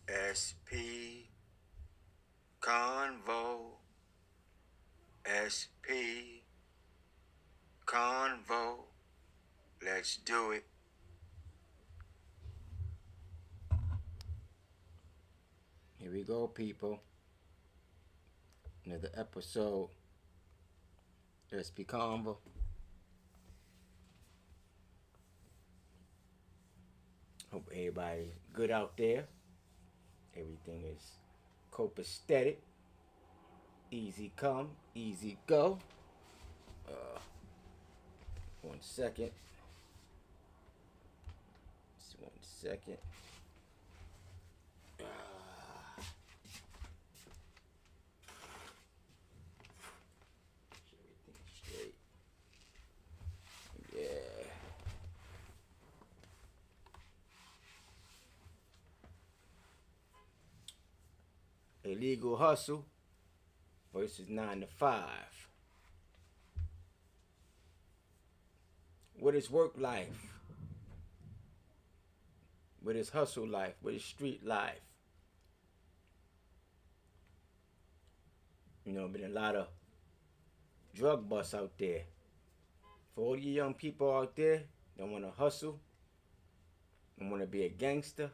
SPconvo, SPconvo. Let's do it. Here we go, people. Another episode. SPconvo. Hope everybody's good out there. Everything is copacetic. Easy come, easy go. 1 second. Just 1 second. Everything straight. Yeah. Illegal hustle versus 9 to 5. What is work life? What is hustle life? What is street life? Been a lot of drug busts out there. For all you young people out there that want to hustle and want to be a gangster,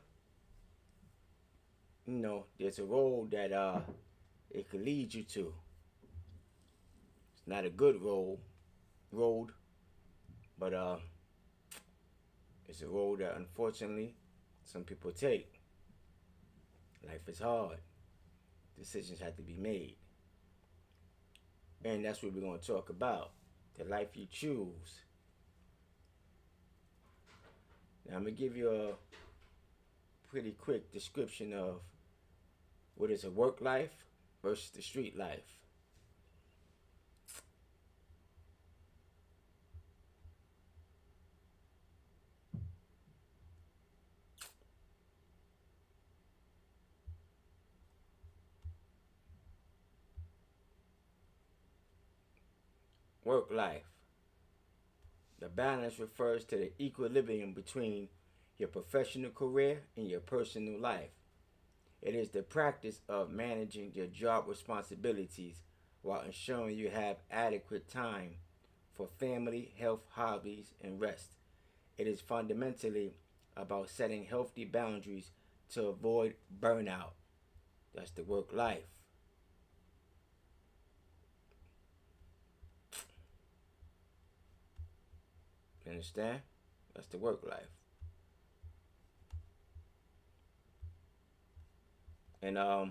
there's a road that it could lead you to. It's not a good road, but it's a road that unfortunately some people take. Life is hard. Decisions have to be made. And that's what we're going to talk about. The life you choose. Now I'm going to give you a pretty quick description of what is a work life versus the street life. Work life. The balance refers to the equilibrium between your professional career and your personal life. It is the practice of managing your job responsibilities while ensuring you have adequate time for family, health, hobbies, and rest. It is fundamentally about setting healthy boundaries to avoid burnout. That's the work life. You understand? That's the work life. And that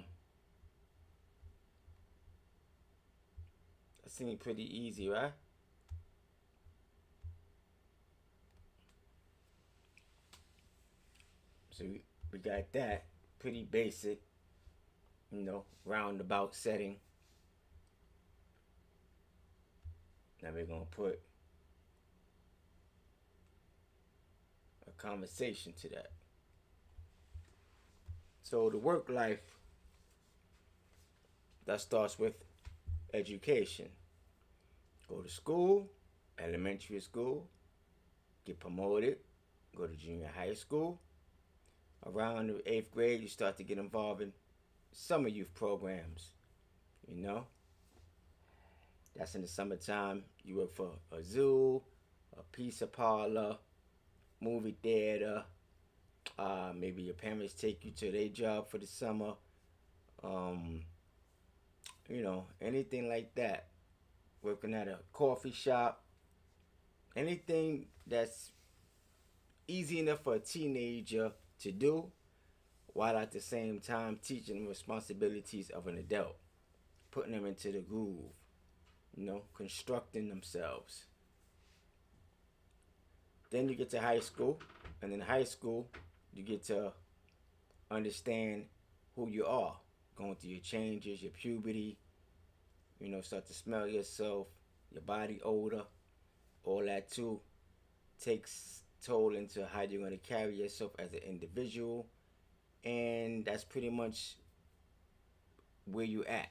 seems pretty easy, right? So we got that pretty basic, roundabout setting. Now we're gonna put a conversation to that. So the work life, that starts with education. Go to school, elementary school, get promoted, go to junior high school. Around the 8th grade, you start to get involved in summer youth programs. That's in the summertime. You work for a zoo, a pizza parlor, movie theater. Maybe your parents take you to their job for the summer. Anything like that. Working at a coffee shop. Anything that's easy enough for a teenager to do, while at the same time teaching them responsibilities of an adult. Putting them into the groove. Constructing themselves. Then you get to high school, and in high school, you get to understand who you are. Going through your changes, your puberty, start to smell yourself, your body odor, all that too takes toll into how you're going to carry yourself as an individual. And that's pretty much where you at.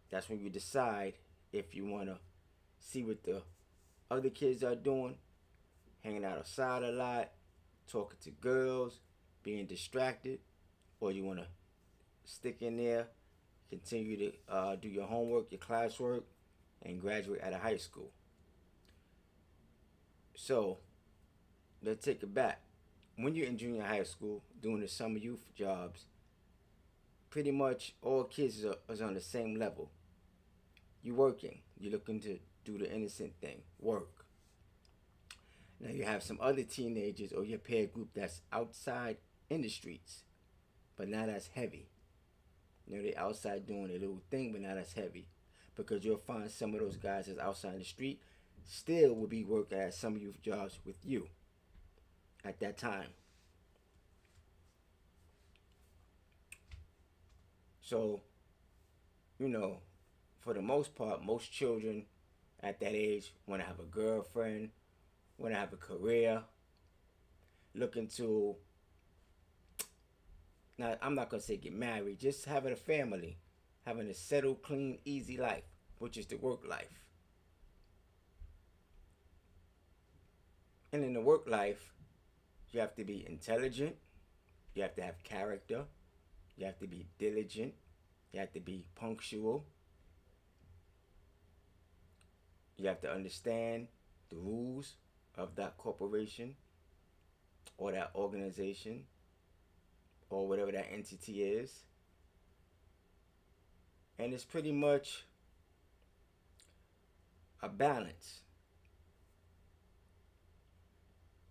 That's when you decide if you want to see what the other kids are doing, hanging out outside a lot, talking to girls, being distracted, or you want to stick in there, continue to do your homework, your classwork, and graduate out of high school. So let's take it back. When you're in junior high school doing the summer youth jobs, pretty much all kids is on the same level. You're working. You're looking to do the innocent thing, work. Now you have some other teenagers or your peer group that's outside in the streets, but not as heavy. They outside doing their little thing, but not as heavy. Because you'll find some of those guys that's outside in the street still will be working at some youth jobs with you at that time. So, you know, for the most part, most children at that age want to have a girlfriend, want to have a career, looking to, now I'm not going to say get married, just having a family, having a settled, clean, easy life, which is the work life. And in the work life, you have to be intelligent, you have to have character, you have to be diligent, you have to be punctual, you have to understand the rules of that corporation or that organization or whatever that entity is. And it's pretty much a balance.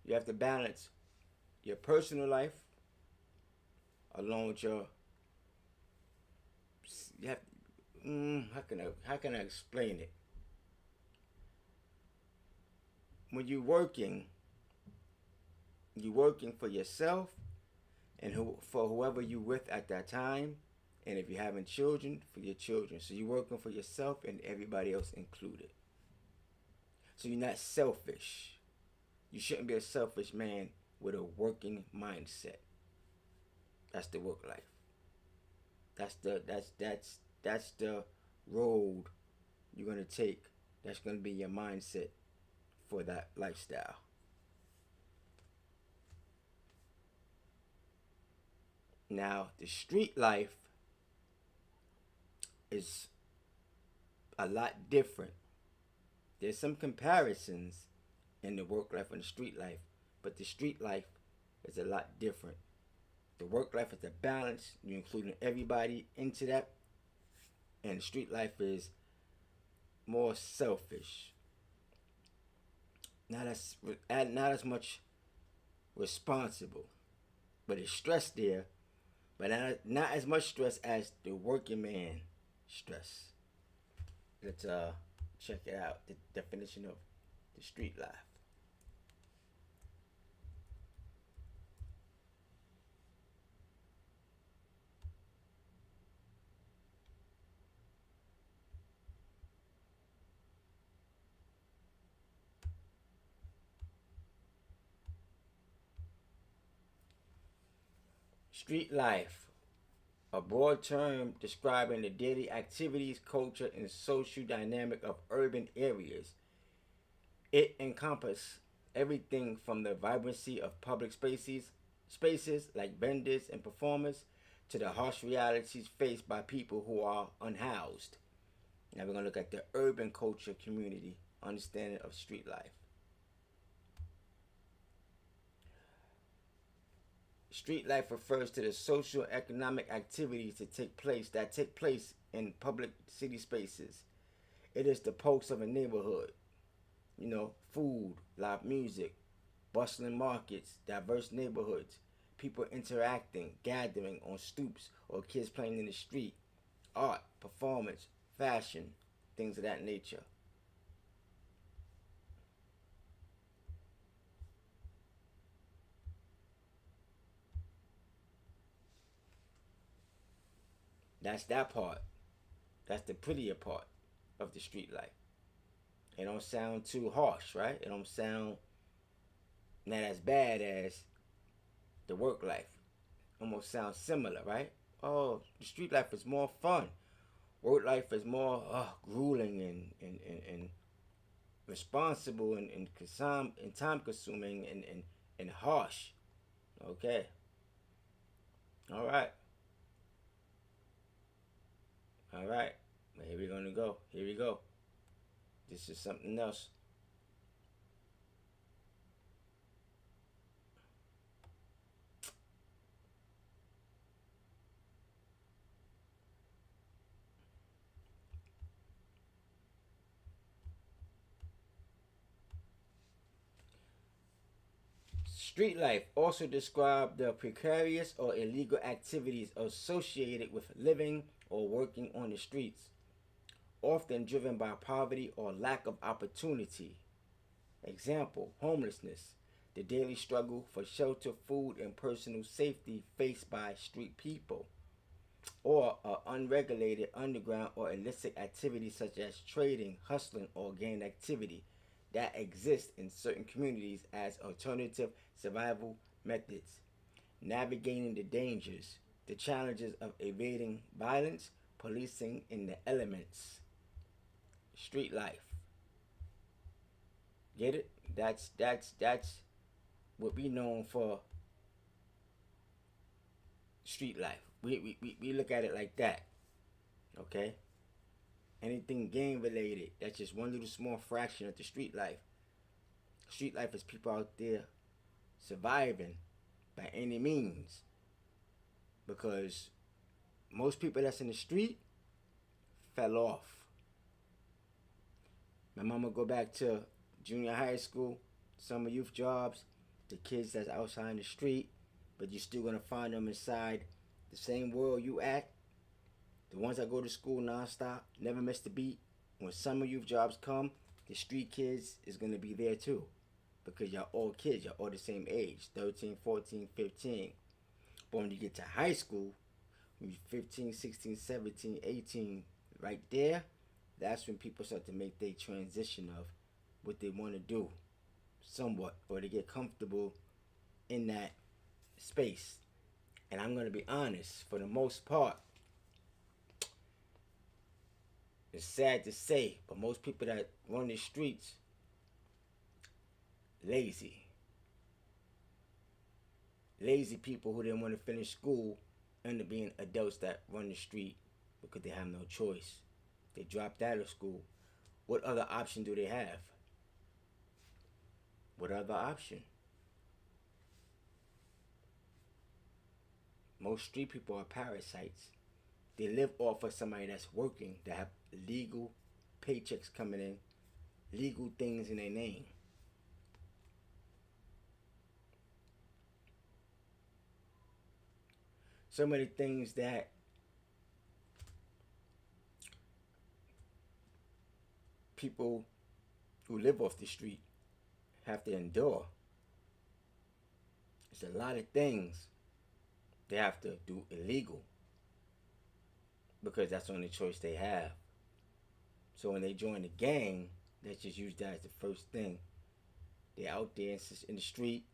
You have to balance your personal life along with your, you have, how can I explain it? When you're working for yourself and for whoever you're with at that time, and if you're having children, for your children. So you're working for yourself and everybody else included. So you're not selfish. You shouldn't be a selfish man with a working mindset. That's the work life. That's the road you're gonna take. That's gonna be your mindset for that lifestyle. Now, the street life is a lot different. There's some comparisons in the work life and the street life, but the street life is a lot different. The work life is a balance, you're including everybody into that, and the street life is more selfish. Not as much responsible, but it's stress there, but not as much stress as the working man stress. Let's check it out. The definition of the street life. Street life, a broad term describing the daily activities, culture, and social dynamic of urban areas. It encompasses everything from the vibrancy of public spaces like vendors and performers, to the harsh realities faced by people who are unhoused. Now we're going to look at the urban culture community understanding of street life. Street life refers to the social economic activities that take place in public city spaces. It is the pulse of a neighborhood. Food, live music, bustling markets, diverse neighborhoods, people interacting, gathering on stoops, or kids playing in the street, art, performance, fashion, things of that nature. That's that part. That's the prettier part of the street life. It don't sound too harsh, right? It don't sound not as bad as the work life. Almost sounds similar, right? Oh, the street life is more fun. Work life is more grueling and responsible and time consuming and harsh. Okay. All right. All right. Well, here we're going to go. Here we go. This is something else. Street life also describes the precarious or illegal activities associated with living or working on the streets, often driven by poverty or lack of opportunity. Example, homelessness, the daily struggle for shelter, food, and personal safety faced by street people, or unregulated underground or illicit activities such as trading, hustling, or gang activity that exist in certain communities as alternative survival methods. Navigating the dangers, the challenges of evading violence, policing in the elements. Street life. Get it? That's what we known for. Street life. We look at it like that. Okay? Anything gang related, that's just one little small fraction of the street life. Street life is people out there surviving by any means. Because most people that's in the street fell off. My mama go back to junior high school, summer youth jobs, the kids that's outside in the street, but you're still gonna find them inside the same world you at. The ones that go to school nonstop, never miss the beat. When summer youth jobs come, the street kids is gonna be there too. Because y'all all kids, y'all all the same age, 13, 14, 15. But when you get to high school, when you're 15, 16, 17, 18, right there, that's when people start to make their transition of what they want to do, somewhat, or to get comfortable in that space. And I'm going to be honest, for the most part, it's sad to say, but most people that run the streets, lazy. Lazy people who didn't want to finish school end up being adults that run the street because they have no choice. They dropped out of school. What other option do they have? What other option? Most street people are parasites. They live off of somebody that's working, that have legal paychecks coming in, legal things in their name. So many things that people who live off the street have to endure. It's a lot of things they have to do illegal because that's the only choice they have. So when they join the gang, they just use that as the first thing. They're out there in the street.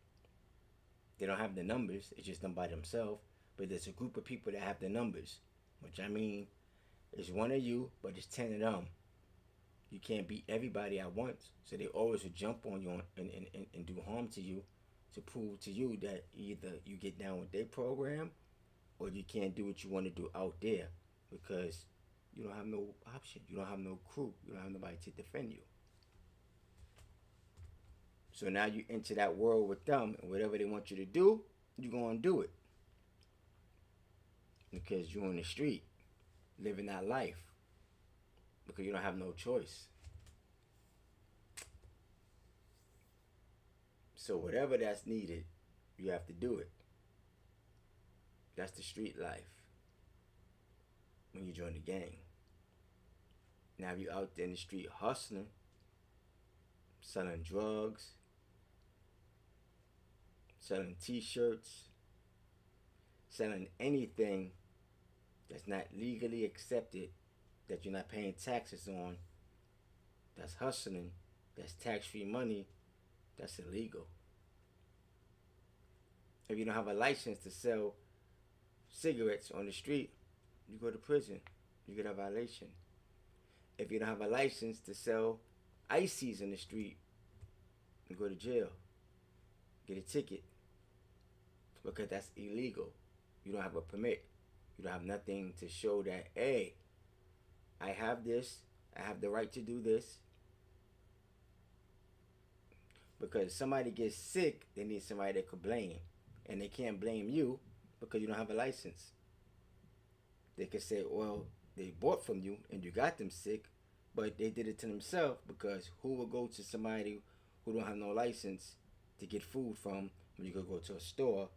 They don't have the numbers. It's just them by themselves. But there's a group of people that have the numbers. Which I mean, it's one of you, but it's 10 of them. You can't beat everybody at once. So they always will jump on you and do harm to you to prove to you that either you get down with their program or you can't do what you want to do out there because you don't have no option. You don't have no crew. You don't have nobody to defend you. So now you enter that world with them, and whatever they want you to do, you're going to do it. Because you're on the street, living that life. Because you don't have no choice. So whatever that's needed, you have to do it. That's the street life. When you join the gang. Now if you're out there in the street hustling, selling drugs, selling t-shirts, selling anything that's not legally accepted, that you're not paying taxes on, that's hustling, that's tax-free money, that's illegal. If you don't have a license to sell cigarettes on the street, you go to prison. You get a violation. If you don't have a license to sell ices in the street, you go to jail. Get a ticket. Because that's illegal. You don't have a permit. You don't have nothing to show that, hey, I have this, I have the right to do this. Because somebody gets sick, they need somebody that could blame. And they can't blame you because you don't have a license. They could say, well, they bought from you and you got them sick, but they did it to themselves, because who will go to somebody who don't have no license to get food from when you could go to a store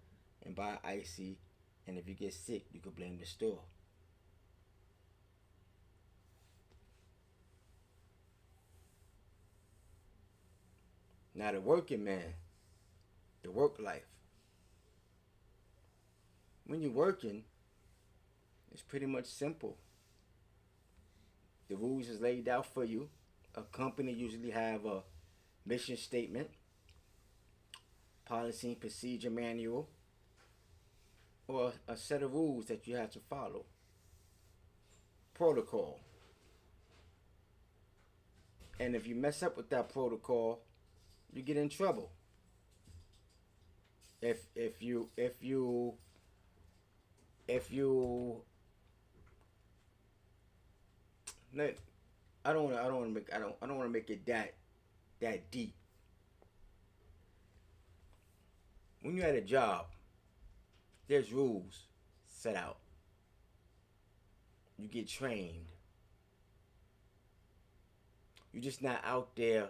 and buy icy, and if you get sick, you could blame the store. Now the working man, the work life. When you're working, it's pretty much simple. The rules is laid out for you. A company usually have a mission statement, policy and procedure manual, or a set of rules that you have to follow. Protocol. And if you mess up with that protocol, you get in trouble. If you I don't want to make it that deep. When you're at a job, there's rules set out. You get trained. You're just not out there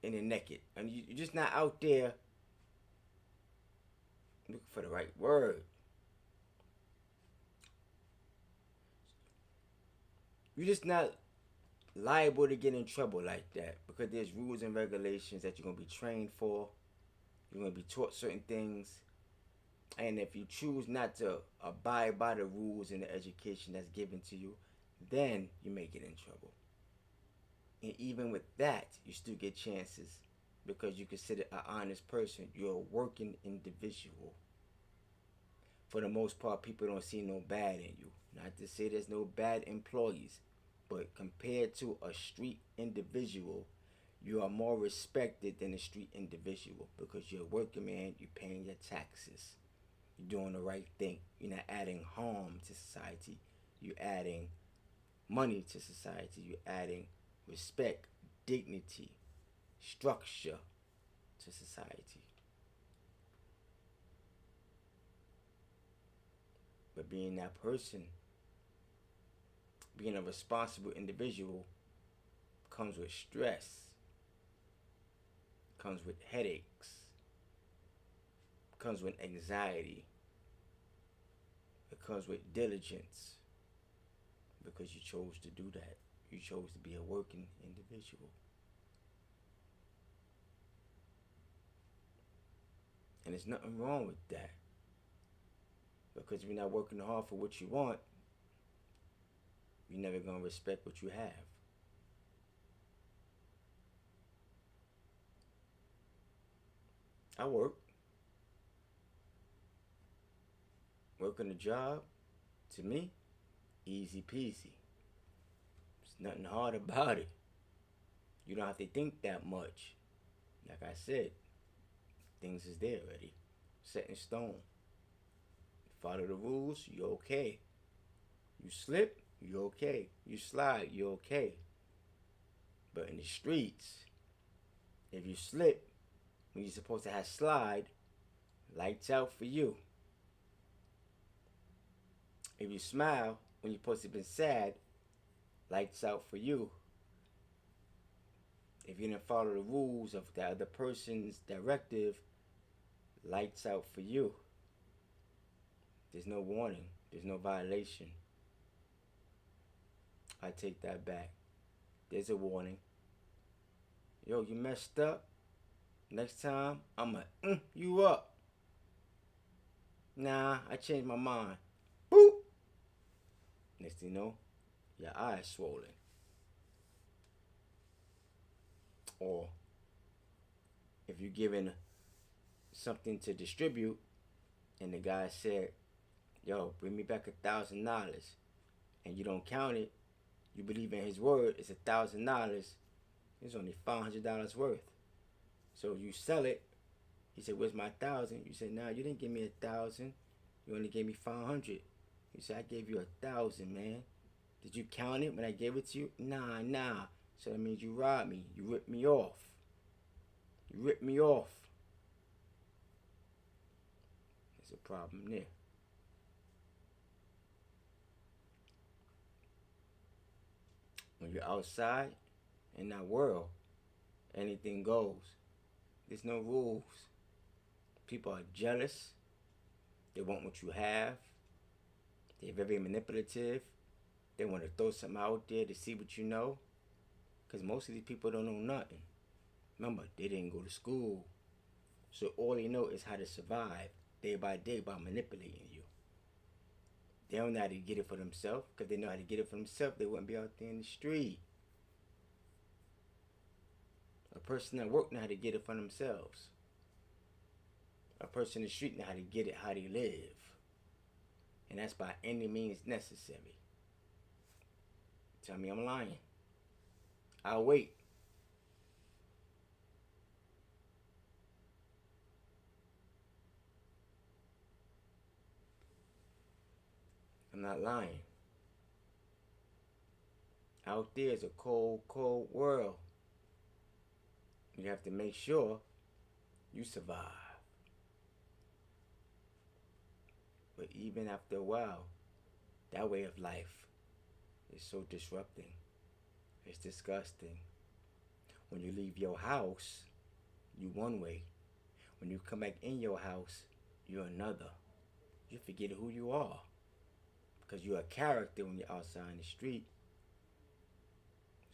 in the naked. And you're just not out there looking for the right word. You're just not liable to get in trouble like that, because there's rules and regulations that you're going to be trained for. You're going to be taught certain things. And if you choose not to abide by the rules and the education that's given to you, then you may get in trouble. And even with that, you still get chances, because you consider an honest person. You're a working individual. For the most part, people don't see no bad in you. Not to say there's no bad employees, but compared to a street individual, you are more respected than a street individual, because you're a working man. You're paying your taxes. You're doing the right thing. You're not adding harm to society. You're adding money to society. You're adding respect, dignity, structure to society. But being that person, being a responsible individual, comes with stress, comes with headaches, comes with anxiety, it comes with diligence, because you chose to do that. You chose to be a working individual. And there's nothing wrong with that, because if you're not working hard for what you want, you're never going to respect what you have. I working a job, to me, easy peasy. There's nothing hard about it. You don't have to think that much. Like I said, things is there already, set in stone. Follow the rules, you're okay. You slip, you're okay. You slide, you're okay. But in the streets, if you slip when you're supposed to have slide, lights out for you. If you smile when you're supposed to be sad, lights out for you. If you didn't follow the rules of the other person's directive, lights out for you. There's no warning. There's no violation. I take that back. There's a warning. Yo, you messed up. Next time, I'ma you up. Nah, I changed my mind. Boop. Next thing you know, your eyes swollen. Or if you're given something to distribute, and the guy said, yo, bring me back $1,000, and you don't count it, you believe in his word, it's $1,000, it's only $500 worth. So you sell it. He said, where's my 1,000? You said, nah, you didn't give me 1,000. You only gave me 500. He said, I gave you 1,000, man. Did you count it when I gave it to you? Nah. So that means you robbed me. You ripped me off. There's a problem there. When you're outside in that world, anything goes. There's no rules. People are jealous. They want what you have. They're very manipulative. They want to throw something out there to see what you know. Because most of these people don't know nothing. Remember, they didn't go to school. So all they know is how to survive day by day by manipulating you. They don't know how to get it for themselves. Because they know how to get it for themselves, they wouldn't be out there in the street. A person at work know how to get it for themselves. A person in the street know how to get it how they live. And that's by any means necessary. Tell me I'm lying. I'll wait. I'm not lying. Out there is a cold, cold world. You have to make sure you survive. But even after a while, that way of life is so disrupting. It's disgusting. When you leave your house, you one way. When you come back in your house, you're another. You forget who you are. Because you're a character when you're outside in the street.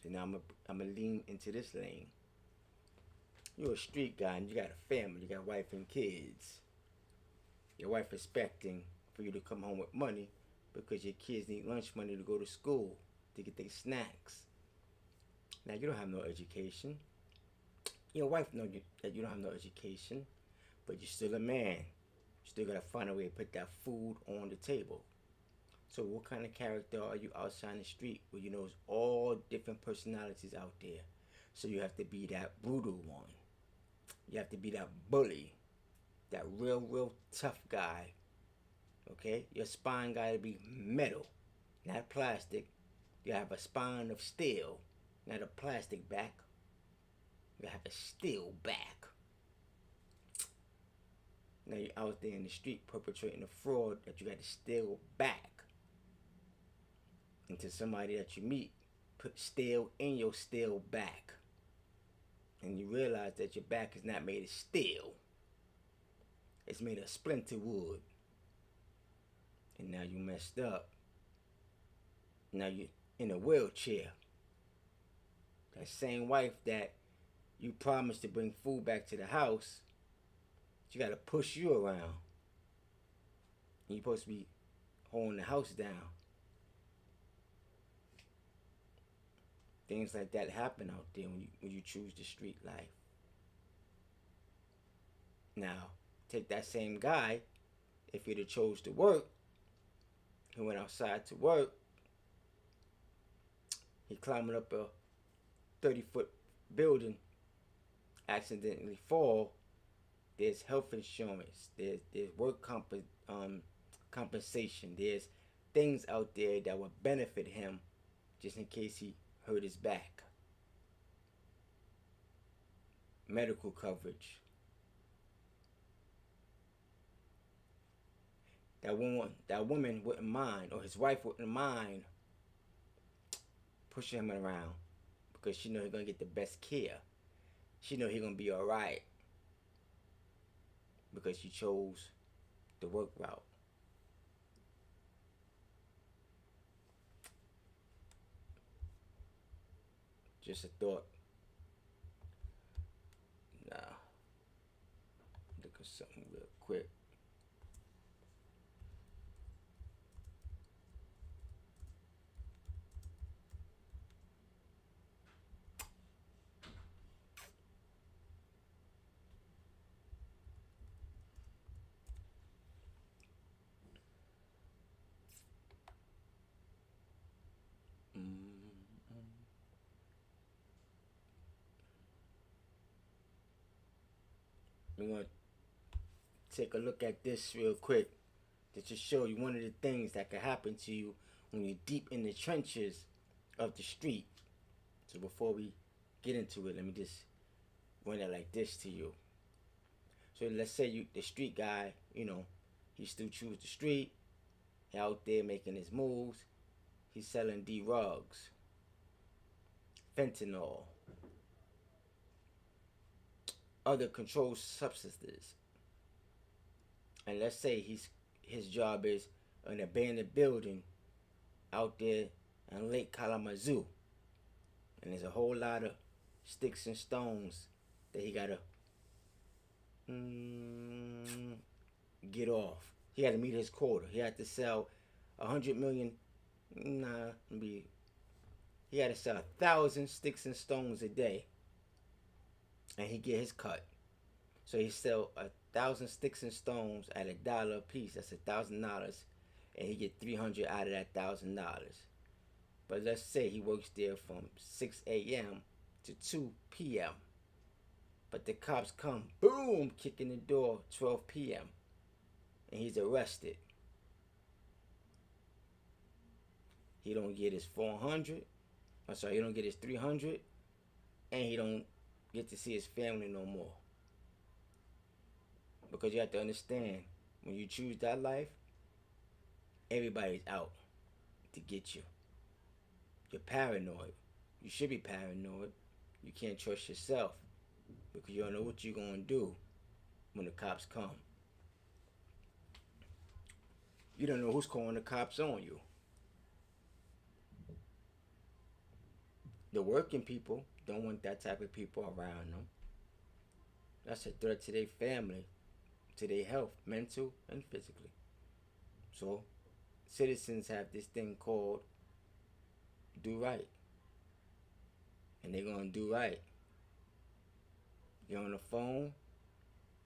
So now I'm going to lean into this lane. You're a street guy and you got a family. You got a wife and kids. Your wife expecting for you to come home with money because your kids need lunch money to go to school, to get their snacks. Now, you don't have no education. Your wife knows that you don't have no education, but you're still a man. You still got to find a way to put that food on the table. So what kind of character are you outside in the street where you know there's all different personalities out there? So you have to be that brutal one. You have to be that bully. That real tough guy. Okay? Your spine got to be metal, not plastic. You have a spine of steel, not a plastic back. You have a steel back. Now you're out there in the street perpetrating a fraud that you got to steel back. Into somebody that you meet, put steel in your steel back. And you realize that your back is not made of steel. It's made of splinter wood. And now you messed up. Now you're in a wheelchair. That same wife that you promised to bring food back to the house, she got to push you around. And you're supposed to be holding the house down. Things like that happen out there when you choose the street life. Now, take that same guy, if he'd have chose to work, he went outside to work, he climbing up a 30-foot building, accidentally fall, there's health insurance, there's work compensation, there's things out there that would benefit him just in case he hurt his back. Medical coverage. That woman wouldn't mind, or his wife wouldn't mind pushing him around because she know he's gonna get the best care. She know he's gonna be all right because she chose the work route. Just a thought. Now, look at something real quick. We're going to take a look at this real quick. to just show you one of the things that could happen to you when you're deep in the trenches of the street. So before we get into it, let me just run it like this to you. So let's say you the street guy, he still choose the street. He out there making his moves. He's selling drugs, fentanyl, other controlled substances. And let's say his job is an abandoned building out there in Lake Kalamazoo. And there's a whole lot of sticks and stones that he gotta get off. He had to meet his quota. He had to sell 100 million. He had to sell 1,000 sticks and stones a day, and he get his cut. So he sell 1,000 sticks and stones at $1 a piece. That's $1,000, and he get 300 out of that $1,000. But let's say he works there from 6 a.m. to 2 p.m. But the cops come, boom, kicking the door 12 p.m. and he's arrested. He don't get his 400. He don't get his 300, and he don't get to see his family no more. Because you have to understand, when you choose that life, everybody's out to get you. You're paranoid. You should be paranoid. You can't trust yourself because you don't know what you're going to do when the cops come. You don't know who's calling the cops on you. The working people don't want that type of people around them. That's a threat to their family, to their health, mental and physically. So, citizens have this thing called do right. And they're going to do right. Get on the phone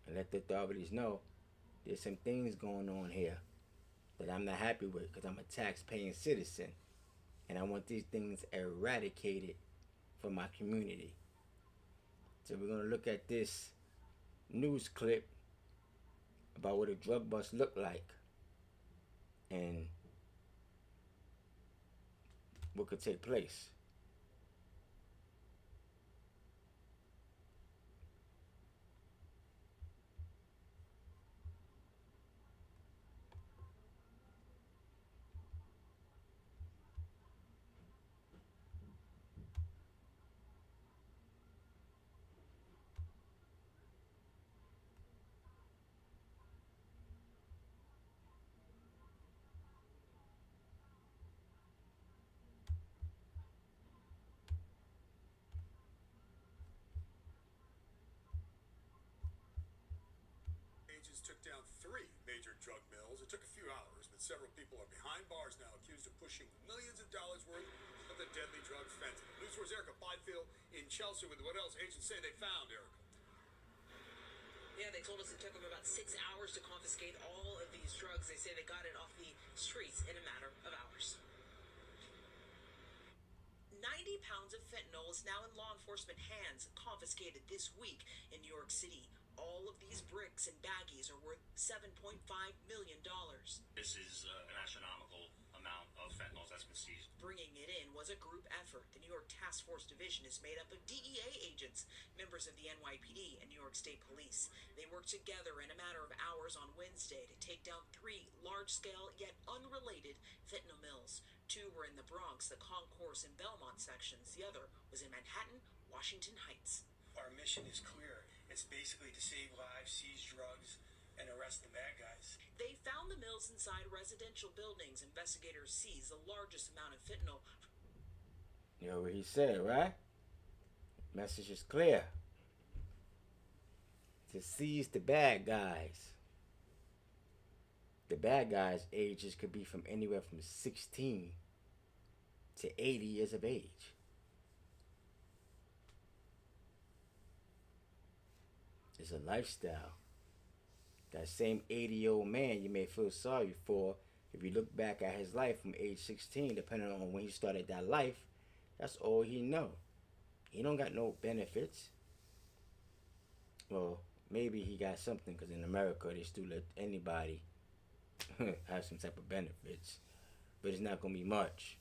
and let the authorities know there's some things going on here that I'm not happy with because I'm a tax-paying citizen. And I want these things eradicated from my community. So we're going to look at this news clip about what a drug bust looked like and what could take place. Agents took down 3 major drug mills. It took a few hours, but several people are behind bars now accused of pushing millions of dollars worth of the deadly drug fentanyl. News 4's Erica Byfield in Chelsea with what else agents say they found, Erica. Yeah, they told us it took them about 6 hours to confiscate all of these drugs. They say they got it off the streets in a matter of hours. 90 pounds of fentanyl is now in law enforcement hands, confiscated this week in New York City. All of these bricks and baggies are worth $7.5 million. This is an astronomical amount of fentanyl that's been seized. Bringing it in was a group effort. The New York Task Force Division is made up of DEA agents, members of the NYPD and New York State Police. They worked together in a matter of hours on Wednesday to take down 3 large-scale yet unrelated fentanyl mills. 2 were in the Bronx, the Concourse and Belmont sections. The other was in Manhattan, Washington Heights. Our mission is clear. It's basically to save lives, seize drugs, and arrest the bad guys. They found the mills inside residential buildings. Investigators seized the largest amount of fentanyl. You know what he said, right? Message is clear. To seize the bad guys. The bad guys' ages could be from anywhere from 16 to 80 years of age. It's a lifestyle. That same 80-year-old man you may feel sorry for, if you look back at his life from age 16, depending on when he started that life, that's all he know. He don't got no benefits. Well, maybe he got something because in America they still let anybody have some type of benefits, but it's not gonna be much.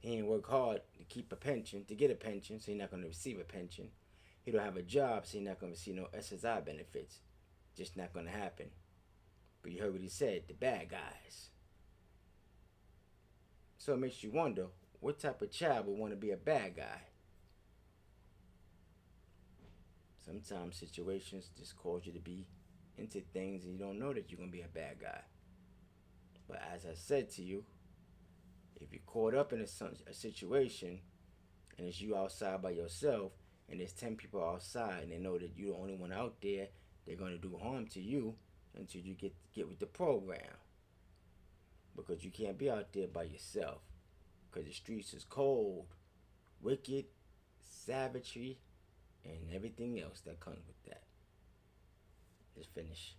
He ain't work hard to keep a pension, to get a pension, so he's not gonna receive a pension. He don't have a job, so he's not gonna receive no SSI benefits. Just not gonna happen. But you heard what he said, the bad guys. So it makes you wonder, what type of child would want to be a bad guy? Sometimes situations just cause you to be into things and you don't know that you're going to be a bad guy. But as I said to you, if you're caught up in a situation and it's you outside by yourself and there's 10 people outside and they know that you're the only one out there, they're going to do harm to you until you get with the program. Because you can't be out there by yourself. Because the streets is cold, wicked, savagery, and everything else that comes with that. Let's finish.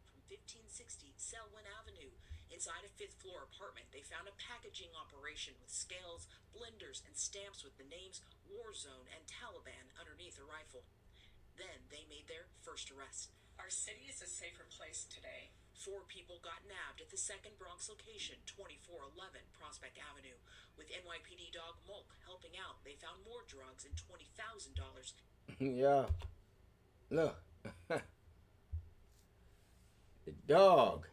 From 1560 Selwyn Avenue. Inside a fifth-floor apartment, they found a packaging operation with scales, blenders, and stamps with the names Warzone and Taliban underneath a rifle. Then they made their first arrest. Our city is a safer place today. 4 people got nabbed at the second Bronx location, 2411 Prospect Avenue. With NYPD dog Mulk helping out, they found more drugs and $20,000. Yeah. Look. The dog.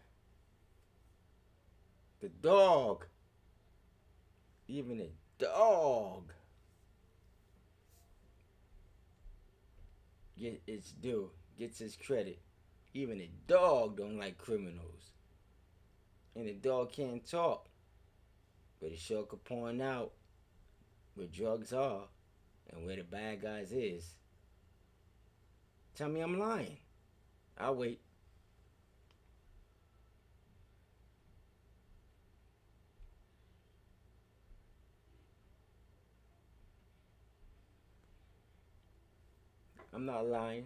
The dog. Even a dog gets its due, gets its credit. Even a dog don't like criminals. And the dog can't talk. But it sure could point out where drugs are and where the bad guys is. Tell me I'm lying. I'll wait. I'm not lying.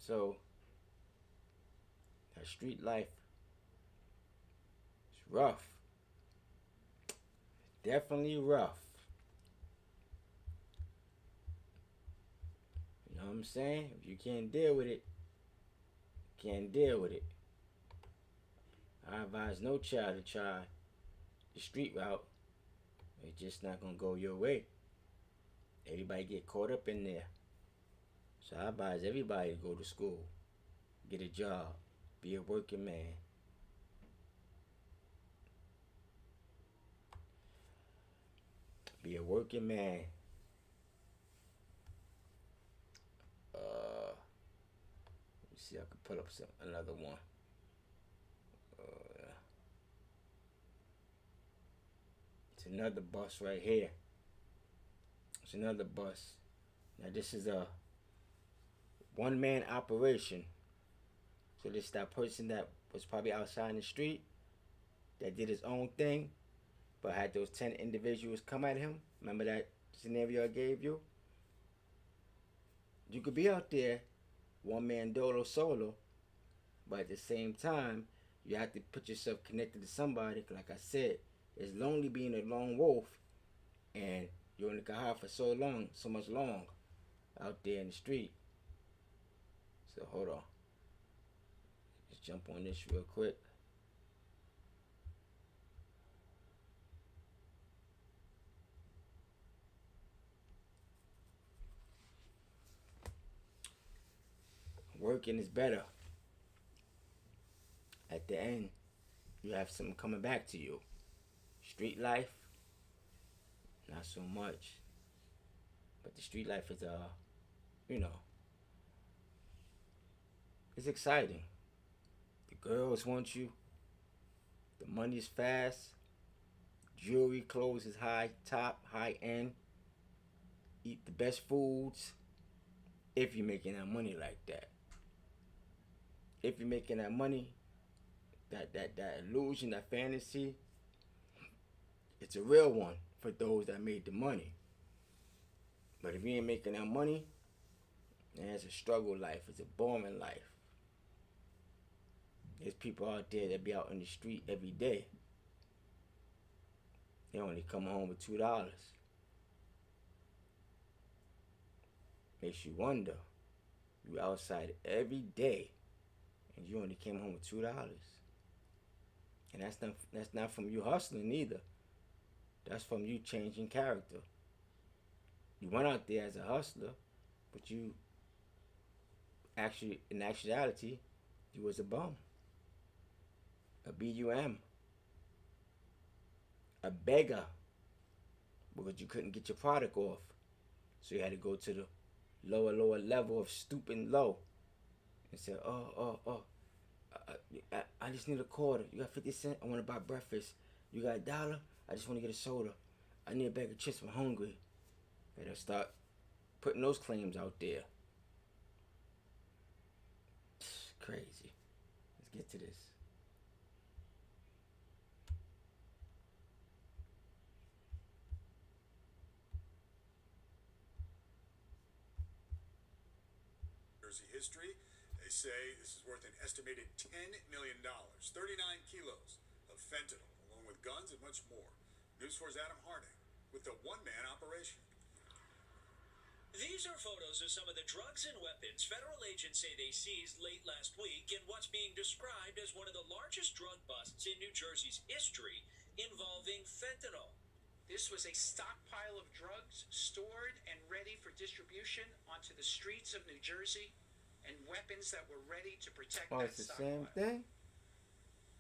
So, that street life is rough. Definitely rough. You know what I'm saying? If you can't deal with it, you can't deal with it. I advise no child to try the street route. It's just not gonna go your way. Everybody get caught up in there. So I advise everybody to go to school, get a job, be a working man. Be a working man. Let me see, I can pull up another one. It's another bus right here. It's another bus. Now this is a one-man operation. So this is that person that was probably outside in the street that did his own thing, but had those 10 individuals come at him. Remember that scenario I gave you? You could be out there, one man solo, but at the same time, you have to put yourself connected to somebody. Like I said, it's lonely being a lone wolf, and you only can hide for so much long out there in the street. So hold on. Let's jump on this real quick. Working is better. At the end, you have something coming back to you. Street life, not so much. But the street life is, it's exciting. The girls want you. The money's fast. Jewelry, clothes is high top, high end. Eat the best foods. If you're making that money like that. If you're making that money, that illusion, that fantasy, it's a real one for those that made the money. But if you ain't making that money, then it's a struggle life. It's a boring life. There's people out there that be out in the street every day. They only come home with $2. Makes you wonder. You outside every day, and you only came home with $2. And that's not from you hustling either. That's from you changing character. You went out there as a hustler, but you actually, in actuality, you was a bum, a bum, a beggar, because you couldn't get your product off. So you had to go to the lower level of stooping low and say, I just need a quarter. You got 50 cents? I want to buy breakfast. You got $1? I just want to get a soda. I need a bag of chips. I'm hungry. And they'll start putting those claims out there. It's crazy. Let's get to this. Jersey history. They say this is worth an estimated $10 million, 39 kilos of fentanyl, along with guns and much more. News 4's Adam Harding with the one-man operation. These are photos of some of the drugs and weapons federal agents say they seized late last week in what's being described as one of the largest drug busts in New Jersey's history involving fentanyl. This was a stockpile of drugs stored and ready for distribution onto the streets of New Jersey, and weapons that were ready to protect that It's the stockpile. same thing?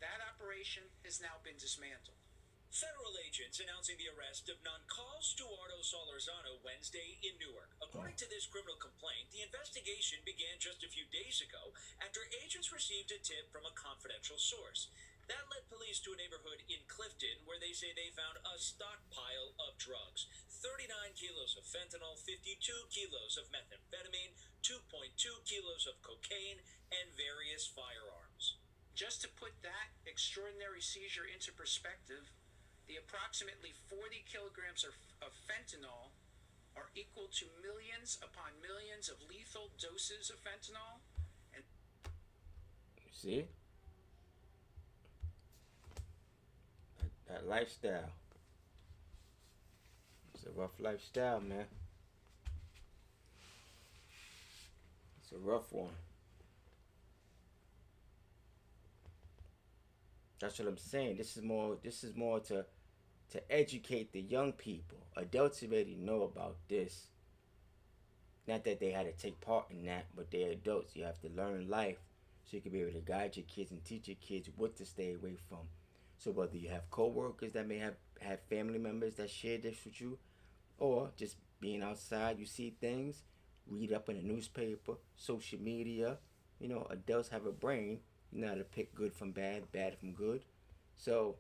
That operation has now been dismantled. Federal agents announcing the arrest of Noncall Stuardo Solorzano Wednesday in Newark. According to this criminal complaint, the investigation began just a few days ago after agents received a tip from a confidential source. That led police to a neighborhood in Clifton where they say they found a stockpile of drugs. 39 kilos of fentanyl, 52 kilos of methamphetamine, 2.2 kilos of cocaine, and various firearms. Just to put that extraordinary seizure into perspective, the approximately 40 kilograms of fentanyl are equal to millions upon millions of lethal doses of fentanyl. And see? That lifestyle. It's a rough lifestyle, man. It's a rough one. That's what I'm saying. This is more to educate the young people. Adults already know about this. Not that they had to take part in that, but they're adults. You have to learn life so you can be able to guide your kids and teach your kids what to stay away from. So whether you have co-workers that may have family members that share this with you, or just being outside, you see things, read up in the newspaper, social media. You know, adults have a brain. You know how to pick good from bad, bad from good. So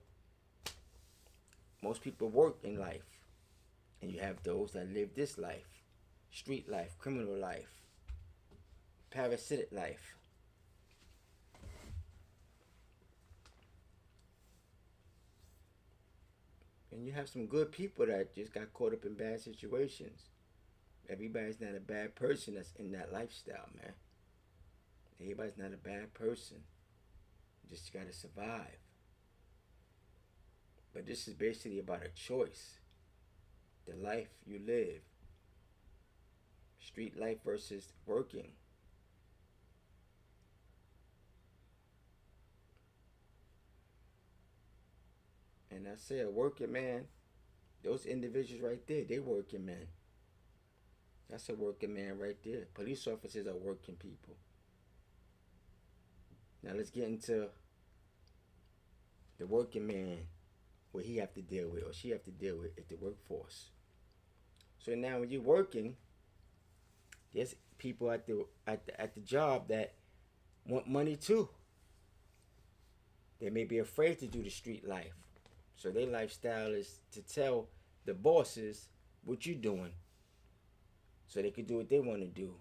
most people work in life, and you have those that live this life, street life, criminal life, parasitic life. And you have some good people that just got caught up in bad situations. Everybody's not a bad person that's in that lifestyle, man. Everybody's not a bad person. You just gotta survive. But this is basically about a choice. The life you live. Street life versus working. And I say a working man, those individuals right there, they working men. That's a working man right there. Police officers are working people. Now let's get into the working man, what he have to deal with or she have to deal with at the workforce. So now when you're working, there's people at the job that want money too. They may be afraid to do the street life. So their lifestyle is to tell the bosses what you're doing, so they can do what they want to do.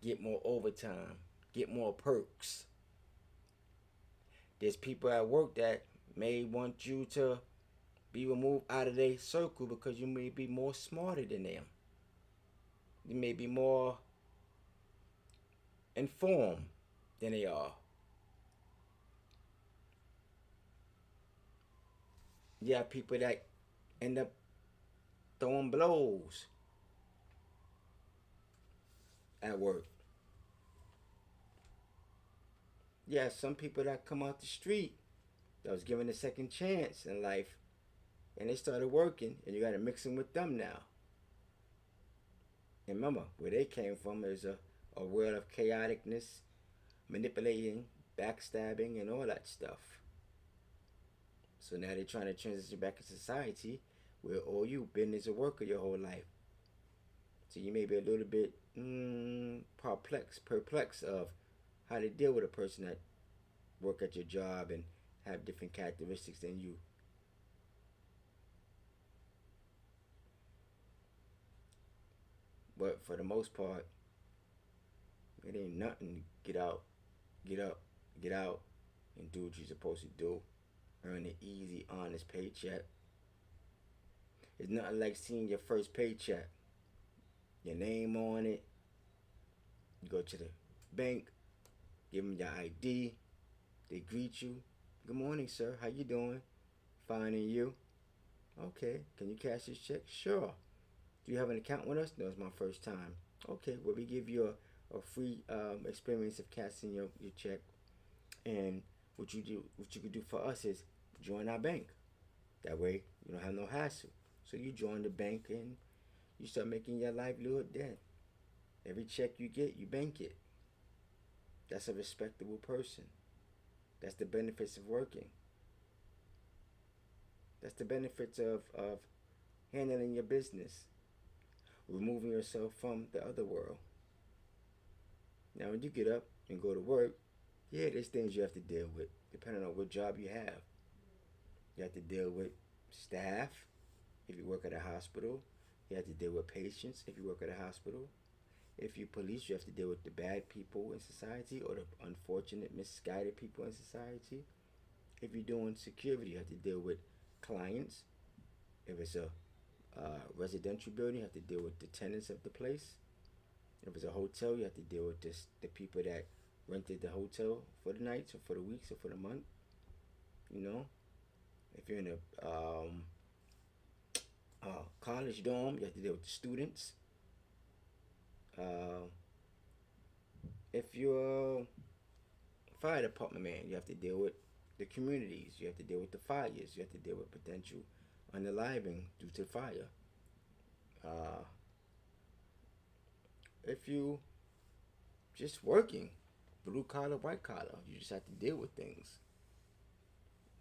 Get more overtime, get more perks. There's people at work that may want you to be removed out of their circle because you may be more smarter than them. You may be more informed than they are. You have people that end up throwing blows at work. You have some people that come out the street that was given a second chance in life and they started working, and you got to mix them with them now. And remember, where they came from is a world of chaoticness, manipulating, backstabbing, and all that stuff. So now they're trying to transition back into society where all you've been is a worker your whole life. So you may be a little bit perplexed of how to deal with a person that work at your job and have different characteristics than you. But for the most part, it ain't nothing to get out, get up, get out, and do what you're supposed to do. Earn an easy, honest paycheck. It's nothing like seeing your first paycheck. Your name on it. You go to the bank, give them your ID. They greet you. Good morning, sir. How you doing? Fine, and you? Okay. Can you cash this check? Sure. Do you have an account with us? No, it's my first time. Okay. Well, we give you a free experience of cashing your check. And what you could do for us is join our bank. That way, you don't have no hassle. So you join the bank and you start making your livelihood then. Every check you get, you bank it. That's a respectable person. That's the benefits of working. That's the benefits of handling your business. Removing yourself from the other world. Now, when you get up and go to work, yeah, there's things you have to deal with, depending on what job you have. You have to deal with staff, if you work at a hospital. You have to deal with patients, if you work at a hospital. If you're police, you have to deal with the bad people in society or the unfortunate, misguided people in society. If you're doing security, you have to deal with clients. If it's a residential building, you have to deal with the tenants of the place. If it's a hotel, you have to deal with the people that rented the hotel for the nights or for the weeks or for the month. You know, if you're in a college dorm, you have to deal with the students. If you're a fire department man, you have to deal with the communities. You have to deal with the fires. You have to deal with potential unaliving due to fire. If you just working, blue collar, white collar, you just have to deal with things.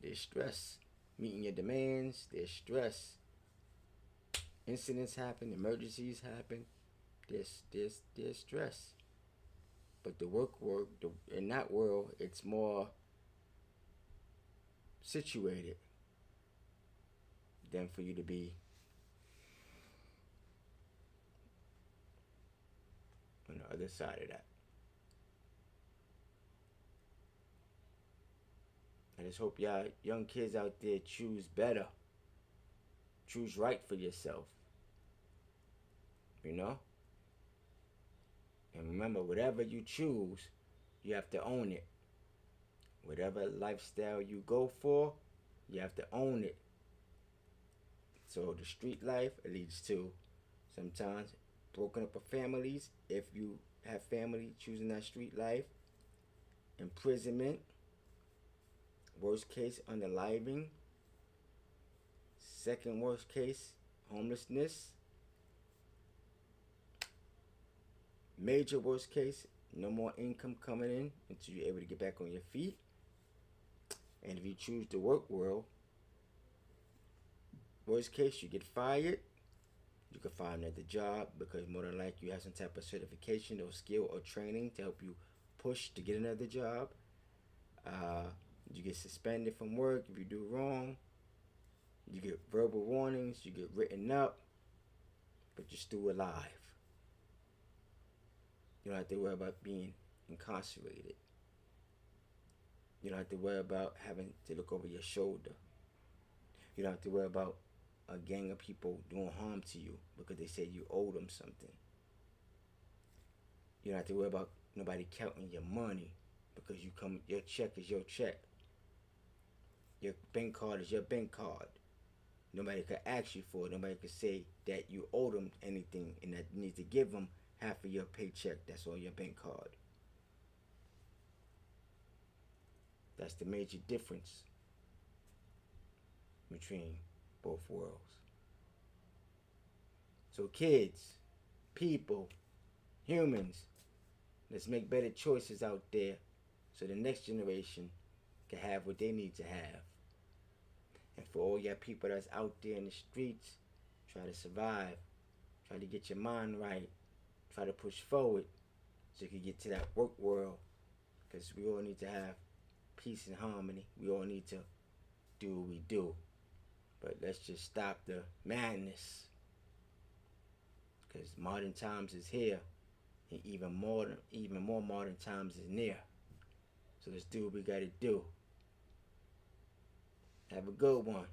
There's stress. Meeting your demands, there's stress. Incidents happen, emergencies happen. There's stress. But the work in that world, it's more situated than for you to be on the other side of that. I just hope y'all young kids out there choose better. Choose right for yourself. You know? And remember, whatever you choose, you have to own it. Whatever lifestyle you go for, you have to own it. So the street life leads to sometimes broken up of families. If you have family choosing that street life, imprisonment, worst case, unaliving, second worst case, homelessness, major worst case, no more income coming in until you're able to get back on your feet. And if you choose the work world, worst case, you get fired. You can find another job because more than likely you have some type of certification or skill or training to help you push to get another job. You get suspended from work if you do wrong. You get verbal warnings. You get written up. But you're still alive. You don't have to worry about being incarcerated. You don't have to worry about having to look over your shoulder. You don't have to worry about a gang of people doing harm to you because they say you owe them something. You don't have to worry about nobody counting your money because your check is your check. Your bank card is your bank card. Nobody could ask you for it. Nobody could say that you owe them anything and that you need to give them half of your paycheck that's on your bank card. That's the major difference between both worlds. So kids, people, humans, let's make better choices out there so the next generation can have what they need to have. And for all y'all people that's out there in the streets, try to survive, try to get your mind right, try to push forward so you can get to that work world, because we all need to have peace and harmony. We all need to do what we do. But let's just stop the madness, because modern times is here, and even more modern times is near. So let's do what we gotta do. Have a good one.